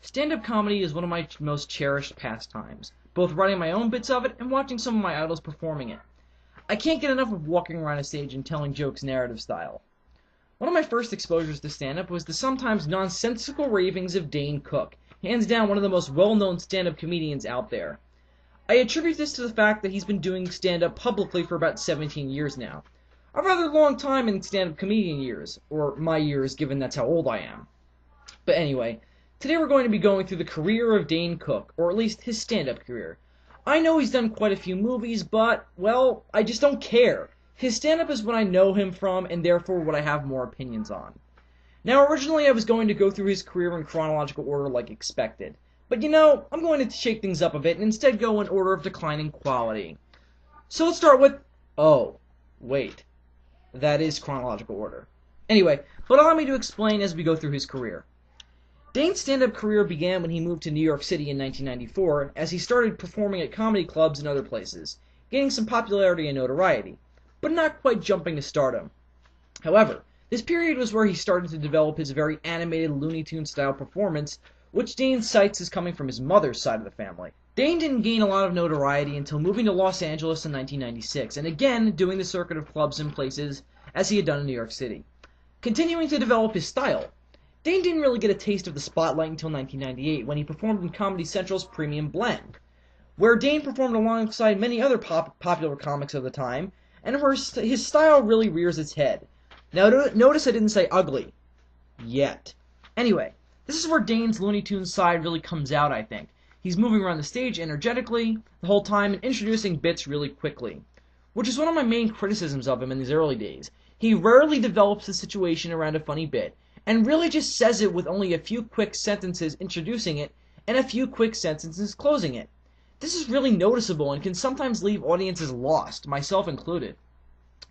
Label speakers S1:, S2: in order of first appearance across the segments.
S1: Stand-up comedy is one of my most cherished pastimes, both writing my own bits of it and watching some of my idols performing it. I can't get enough of walking around a stage and telling jokes narrative style. One of my first exposures to stand-up was the sometimes nonsensical ravings of Dane Cook, hands down one of the most well-known stand-up comedians out there. I attribute this to the fact that he's been doing stand-up publicly for about 17 years now. A rather long time in stand-up comedian years, or my years given that's how old I am. But anyway, today we're going to be going through the career of Dane Cook, or at least his stand-up career. I know he's done quite a few movies, but, well, I just don't care. His stand-up is what I know him from, and therefore what I have more opinions on. Now, originally I was going to go through his career in chronological order like expected. But I'm going to shake things up a bit and instead go in order of declining quality. So let's start with... Oh, wait. That is chronological order. Anyway, but allow me to explain as we go through his career. Dane's stand-up career began when he moved to New York City in 1994, as he started performing at comedy clubs and other places, gaining some popularity and notoriety, but not quite jumping to stardom. However, this period was where he started to develop his very animated Looney Tunes-style performance, which Dane cites as coming from his mother's side of the family. Dane didn't gain a lot of notoriety until moving to Los Angeles in 1996, and again doing the circuit of clubs and places as he had done in New York City. Continuing to develop his style, Dane didn't really get a taste of the spotlight until 1998, when he performed in Comedy Central's Premium Blend, where Dane performed alongside many other popular comics of the time, and where his style really rears its head. Now, notice I didn't say ugly. Yet. Anyway, this is where Dane's Looney Tunes side really comes out, I think. He's moving around the stage energetically the whole time and introducing bits really quickly, which is one of my main criticisms of him in these early days. He rarely develops the situation around a funny bit, and really just says it with only a few quick sentences introducing it and a few quick sentences closing it. This is really noticeable and can sometimes leave audiences lost, myself included.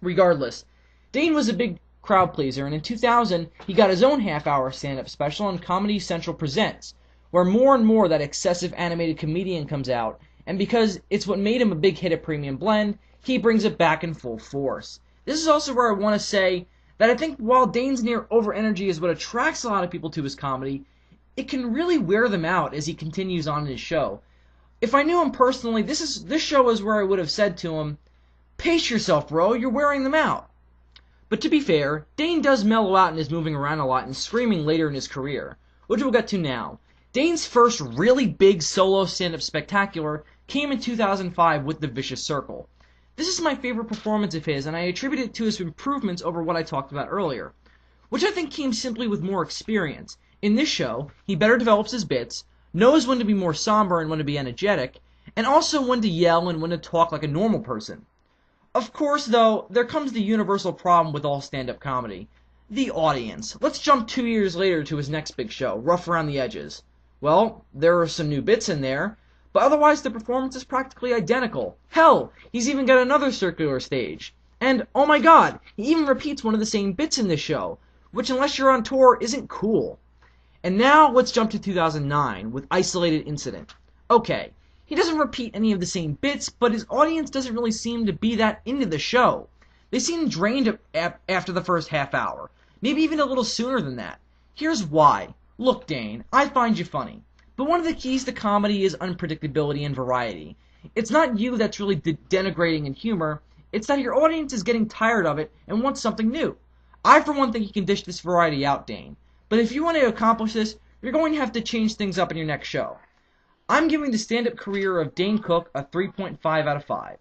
S1: Regardless, Dane was a big crowd pleaser, and in 2000 he got his own half-hour stand-up special on Comedy Central Presents, where more and more that excessive animated comedian comes out, and because it's what made him a big hit at Premium Blend, he brings it back in full force. This is also where I want to say that I think while Dane's near over-energy is what attracts a lot of people to his comedy, it can really wear them out as he continues on in his show. If I knew him personally, this show is where I would have said to him, "Pace yourself, bro, you're wearing them out." But to be fair, Dane does mellow out and is moving around a lot and screaming later in his career, which we'll get to now. Dane's first really big solo stand-up spectacular came in 2005 with The Vicious Circle. This is my favorite performance of his, and I attribute it to his improvements over what I talked about earlier, which I think came simply with more experience. In this show, he better develops his bits, knows when to be more somber and when to be energetic, and also when to yell and when to talk like a normal person. Of course, though, there comes the universal problem with all stand-up comedy. The audience. Let's jump 2 years later to his next big show, Rough Around the Edges. Well, there are some new bits in there, but otherwise the performance is practically identical. Hell, he's even got another circular stage. And, oh my god, he even repeats one of the same bits in this show, which unless you're on tour isn't cool. And now let's jump to 2009 with Isolated Incident. Okay, he doesn't repeat any of the same bits, but his audience doesn't really seem to be that into the show. They seem drained after the first half hour, maybe even a little sooner than that. Here's why. Look, Dane, I find you funny, but one of the keys to comedy is unpredictability and variety. It's not you that's really denigrating in humor, it's that your audience is getting tired of it and wants something new. I, for one, think you can dish this variety out, Dane. But if you want to accomplish this, you're going to have to change things up in your next show. I'm giving the stand-up career of Dane Cook a 3.5 out of 5.